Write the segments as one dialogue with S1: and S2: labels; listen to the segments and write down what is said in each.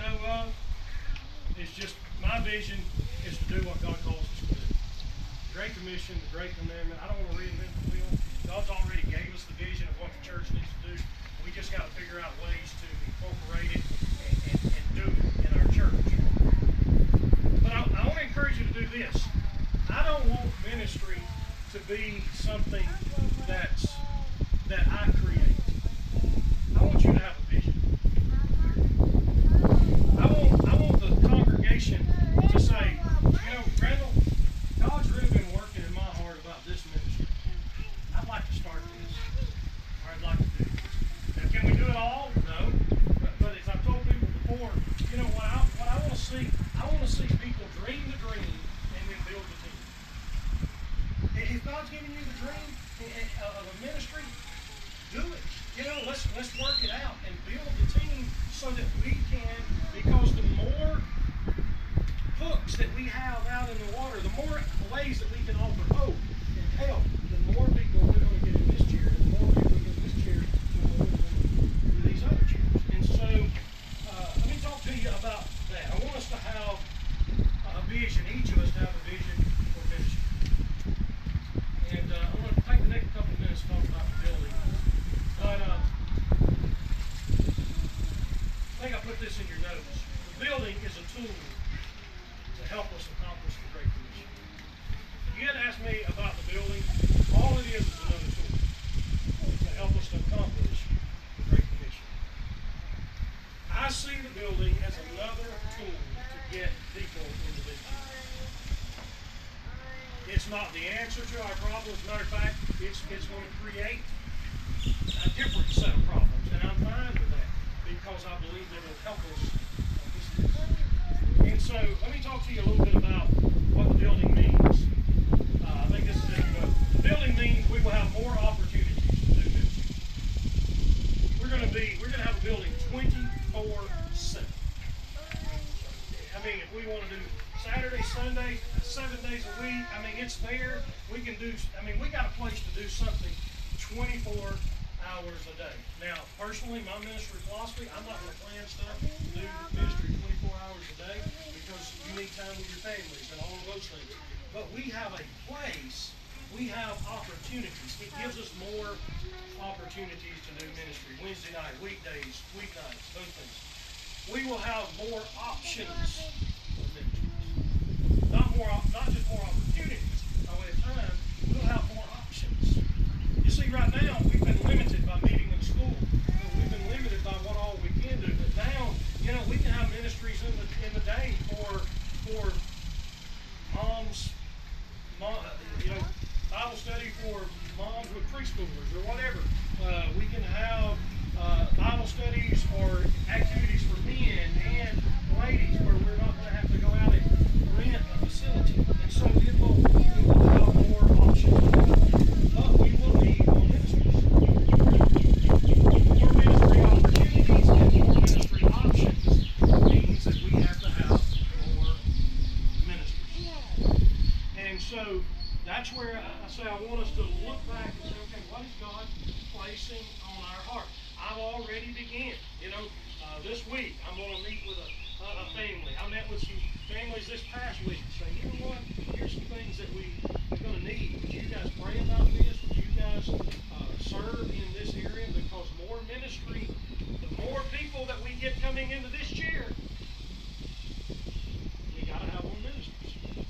S1: know of. It's just my vision is to do what God calls us to do. The Great Commission, the Great Commandment. I don't want to reinvent the wheel. God's already gave us the vision of what the church needs to do. We just got to figure out ways to incorporate it and do it in our church. But I want to encourage you to do this. I don't want ministry to be something that I create. I want you to have a vision. I want the congregation to say, Randall, God's really been working in my heart about this ministry. I'd like to start this. Or I'd like to do this. Now, can we do it all? No. But as I've told people before, what I want to see, I want to see people dream the dream and then build the team. If God's giving you the dream of a ministry, do it. Let's work it out and build the team so that we can, because the more hooks that we have out in the water, the more ways that we can offer hope and help, the more people we're going to get in this chair, and the more people we get in this chair, the more we're going to do these other chairs. And so, let me talk to you about that. I want us to have a vision, each of us to have a vision for ministry. And I'm going to take the next couple of minutes to talk about the building. But I think I put this in your notes. The building is a tool to help us accomplish the Great Commission. If you had asked me about the building, all it is another tool to help us to accomplish the Great Commission. I see the building as another tool to get people into this church. It's not the answer to our problems. As a matter of fact, it's going to create a different set of problems, and I'm fine with that because I believe that it'll help us. And so, let me talk to you a little bit about what the building means. I think this is it. The building means we will have more opportunities to do this. We're going to have a building 24/7. I mean, if we want to do Saturday, Sunday, 7 days a week, it's there. We got a place to do something 24 hours a day. Now, personally, my ministry philosophy, I'm not going to plan stuff to do ministry 24 hours a day because you need time with your families and all of those things. But we have a place, we have opportunities. It gives us more opportunities to do ministry. Wednesday night, weekdays, weeknights, those things. We will have more options for ministries. Not just more opportunities. By the time, we'll have more options. You see, right now, we've been limited by meeting in school. We've been limited by what all we can do. But now, we can have ministries in the day for moms, Bible study for moms with preschoolers or whatever. We can have Bible studies or activities for men and ladies where we're not going to have to go out and rent a facility. And so it will have more options. But we will need more ministries. More ministry opportunities and more ministry options means that we have to have more ministries. And so that's where I say I want us to look back and say, okay, what is God placing on our heart? I've already began. This week I'm going to meet with a family. I met with some families this past week and say, you know what? Here's some things that we're going to need. Would you guys pray about this? Would you guys serve in this area? Because more ministry, the more people that we get coming into this chair, we got to have more ministries.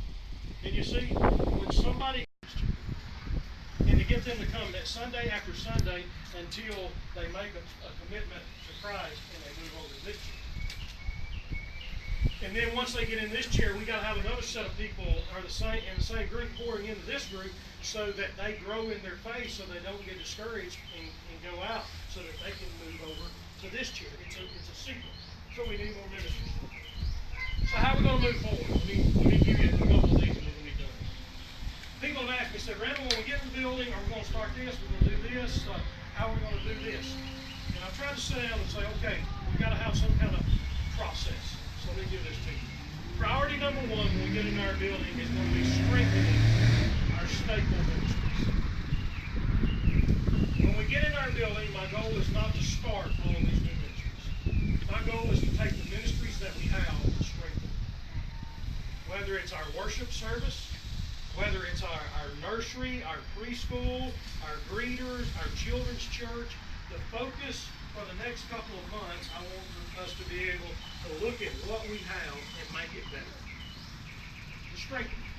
S1: And you see, when somebody and to get them to come that Sunday after Sunday until they make a commitment to Christ and they move over to this chair. And then once they get in this chair, we got to have another set of people in the same group pouring into this group so that they grow in their faith so they don't get discouraged and go out so that they can move over to this chair. It's a sequence. So we need more ministry. So how are we going to move forward? Let me give you a couple of things and we're going to be done. People have asked me, said, Randall, when we get in the building, are we going to start this? We're going to do this? How are we going to do this? And I've tried to sit down and say, okay, we've got to have some kind of process. So let me give this to you. Priority number one when we get in our building is going to be strengthening our staple ministries. When we get in our building, my goal is not to start all these new ministries. My goal is to take the ministries that service, whether it's our nursery, our preschool, our greeters, our children's church. The focus for the next couple of months, I want us to be able to look at what we have and make it better. To strengthen it.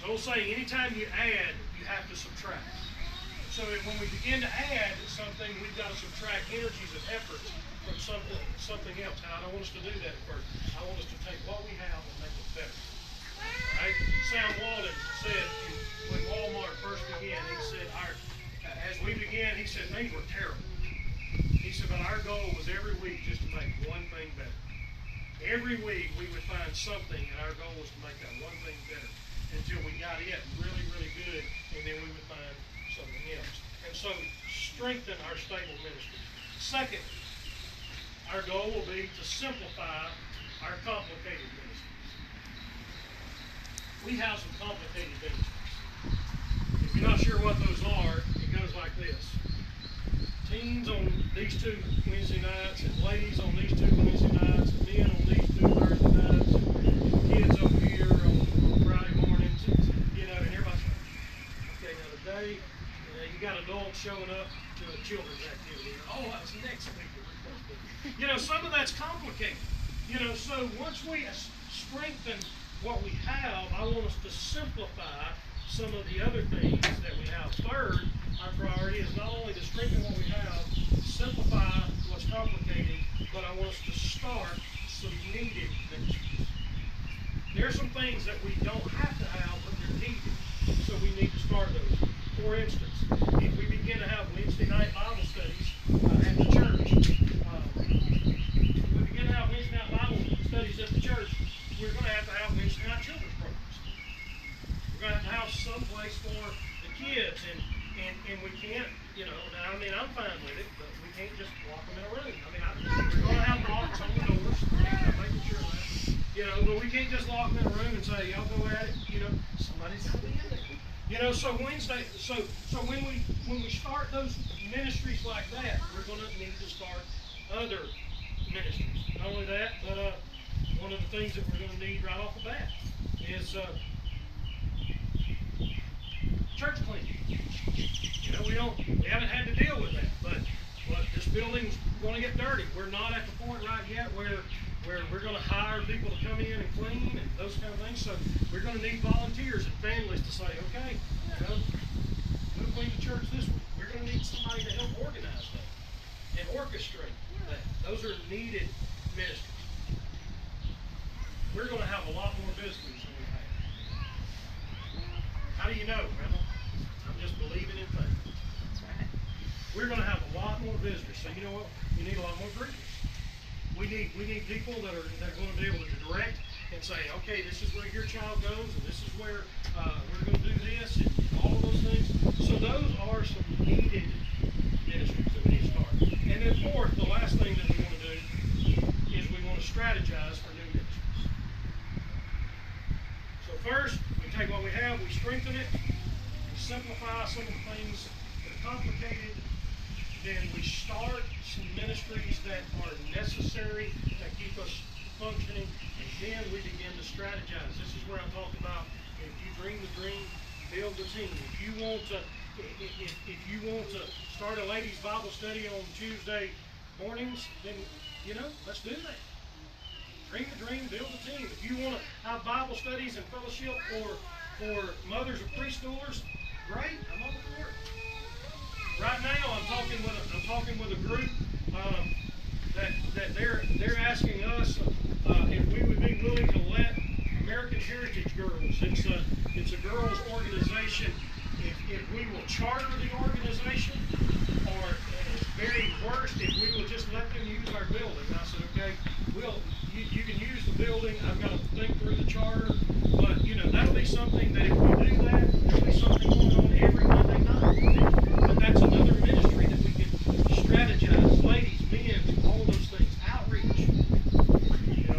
S1: So we'll say anytime you add, you have to subtract. So when we begin to add something, we've got to subtract energies and efforts from something else. And I don't want us to do that at first. I want us to take what we have and make it better. Right? Sam Walden said when Walmart first began, he said, as we began, he said things were terrible. He said, but our goal was every week just to make one thing better. Every week we would find something, and our goal was to make that one thing better until we got it really, really good, and then we would find something else. And so strengthen our stable ministry. Second, our goal will be to simplify our complicated ministries. We have some complicated ministries. If you're not sure what those are, it goes like this. Teens on these 2 Wednesday nights, and ladies on these 2 Wednesday nights, and men on these 2 Thursday nights, and kids over here on Friday mornings, and everybody's like, okay, now today, you got adults showing up to a children's activity. Oh, that's next week. Some of that's complicated. So once we strengthen what we have, I want us to simplify some of the other things that we have. Third, our priority is not only to strengthen what we have, simplify what's complicated, but I want us to start some needed ministries. There are some things that we don't have to have, but they're needed, so we need to start those. For instance, if we begin to have Wednesday night Bible studies at the church, we're going to have Wednesday night children's programs. We're going to have some place for the kids, and we can't, I'm fine with it, but we can't just lock them in a room. We're going to have locks on the doors, I'm making sure of that, but we can't just lock them in a room and say, y'all go at it, somebody's going to be in there. So Wednesday, so when we start those ministries like that, we're going to need to start other ministries. Not only that, but one of the things that we're going to need right off the bat is church cleaning. We haven't had to deal with that, but this building's going to get dirty. We're not at the point right yet where we're going to hire people to come in and clean and those kind of things. So we're going to need volunteers and families to say, okay, we'll clean the church this week. We're going to need somebody to help organize that and orchestrate that. Those are needed ministries. We're going to have a lot more visitors than we've had. How do you know, Grandma? I'm just believing in faith. We're going to have a lot more visitors. So you know what? We need a lot more greeters. We need people that are going to be able to direct and say, okay, this is where your child goes, and this is where we're going to do this, and all of those things. So those are some needed ministries that we need to start. And then fourth, the last thing that we want to do is we want to strategize for new ministries. So first, we take what we have, we strengthen it, we simplify some of the things that are complicated, then we start some ministries that are necessary to keep us functioning, and then we begin to strategize. This is where I'm talking about if you dream the dream, build the team. If you want to start a ladies' Bible study on Tuesday mornings, then let's do that. Dream the dream, build the team. If you want to have Bible studies and fellowship for mothers of preschoolers, great, I'm all for it. Right now, I'm talking with a group that they're asking us if we would be willing to let American Heritage Girls. It's a girls' organization. If we will charter the organization, or at its very worst, if we will just let them use our building. And I said, okay, you can use the building. I've got to think through the charter, but that'll be something that if we do that, there'll be something going on every Monday night. But that's another ministry that we can strategize. Ladies, men, all those things. Outreach.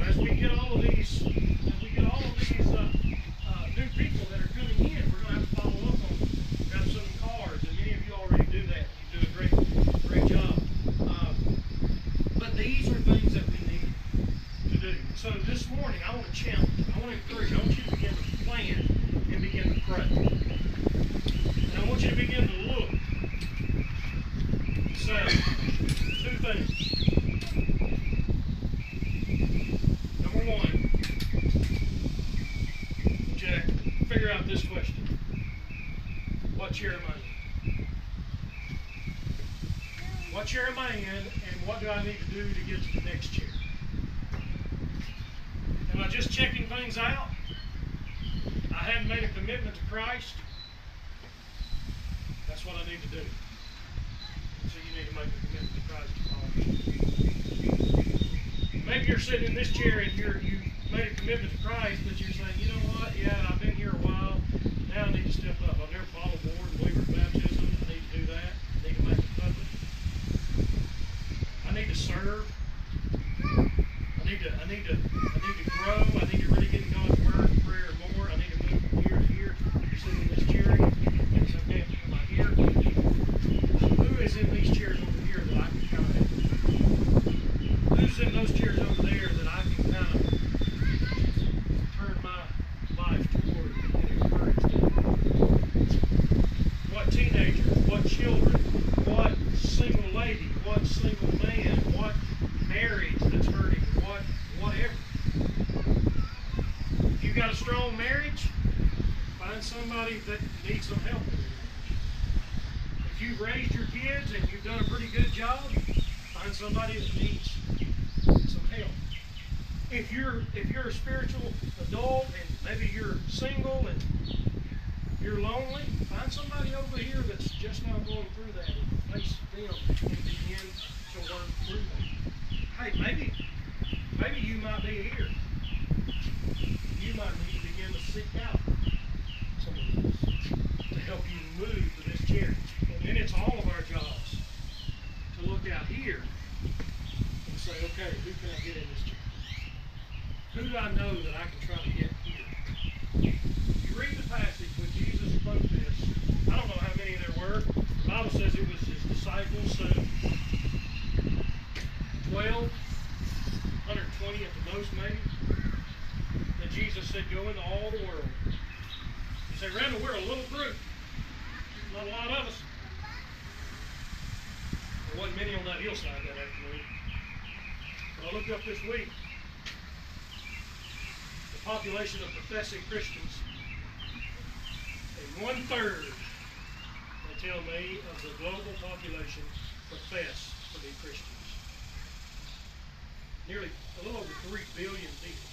S1: As we get all of these new people that are coming in, we're going to have to follow up on them. Grab some cards, and many of you already do that. You do a great job. But these are things that we need to do. So this morning, I want to challenge. I want to encourage you. I want you to plan and begin to pray. And I want you to begin to look. So, two things. Number one, Jack, figure out this question. What chair am I in? What chair am I in, and what do I need to do to get to the next chair? Am I just checking things out? I haven't made a commitment to Christ. That's what I need to do. So you need to make a commitment to Christ. Maybe you're sitting in this chair and you made a commitment to Christ, but you're saying, you know what? Yeah, I've been here a while. Now I need to step up. I've never followed the Lord in believer's baptism. I need to do that. I need to make it public. I need to serve. I need to grow. I need to really get in God's word and prayer more. I need to move from here to here. You're sitting in this chair. You say, okay, am I here? Who is in these chairs over here that I can kind of help? Who's in those chairs over there that I can kind of turn my life toward and encourage them? What teenager, what children, what single lady, what single man, what marriage that's hurting, whatever. If you've got a strong marriage, find somebody that needs some help in your marriage. If you've raised your kids and you've done a pretty good job, find somebody that needs some help. If you're a spiritual adult and maybe you're single and you're lonely, find somebody over here that's just now going through that and face them and begin to work through that. Hey, maybe you might be here. You might need to begin to seek out someone else to help you move to this chair. And then it's all of our jobs to look out here and say, okay, who can I get in this chair? Who do I know that I can try to get here? You read the passage when Jesus spoke this. I don't know how many there were. The Bible says it was his disciples, so 12, 120 at the most maybe. That Jesus said, go into all the world. He said, Randall, we're a little group. Not a lot of us. There wasn't many on that hillside that afternoon. But I looked up this week. The population of professing Christians, and 1/3, they tell me, of the global population profess to be Christians. Nearly a little over 3 billion people.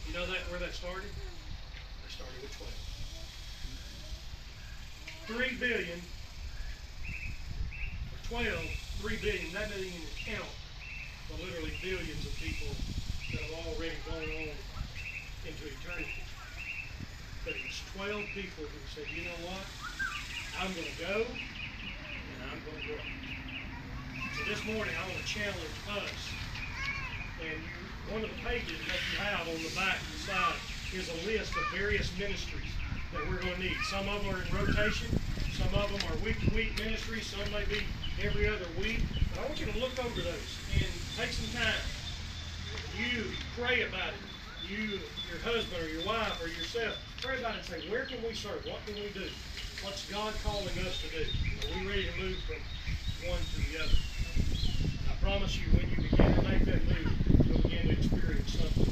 S1: You know where that started? They started with 12. 3 billion, or 12, 3 billion, that doesn't even count the literally billions of people that have already gone on into eternity. But it was 12 people who said, you know what? I'm going to go, and I'm going to grow. So this morning, I want to challenge us. And one of the pages that you have on the back and side is a list of various ministries that we're going to need. Some of them are in rotation. Some of them are week-to-week ministries. Some may be every other week. But I want you to look over those and take some time. You pray about it. You, your husband or your wife or yourself, pray about it and say, where can we serve? What can we do? What's God calling us to do? Are we ready to move from one to the other? I promise you, when you begin to make that move, you'll begin to experience something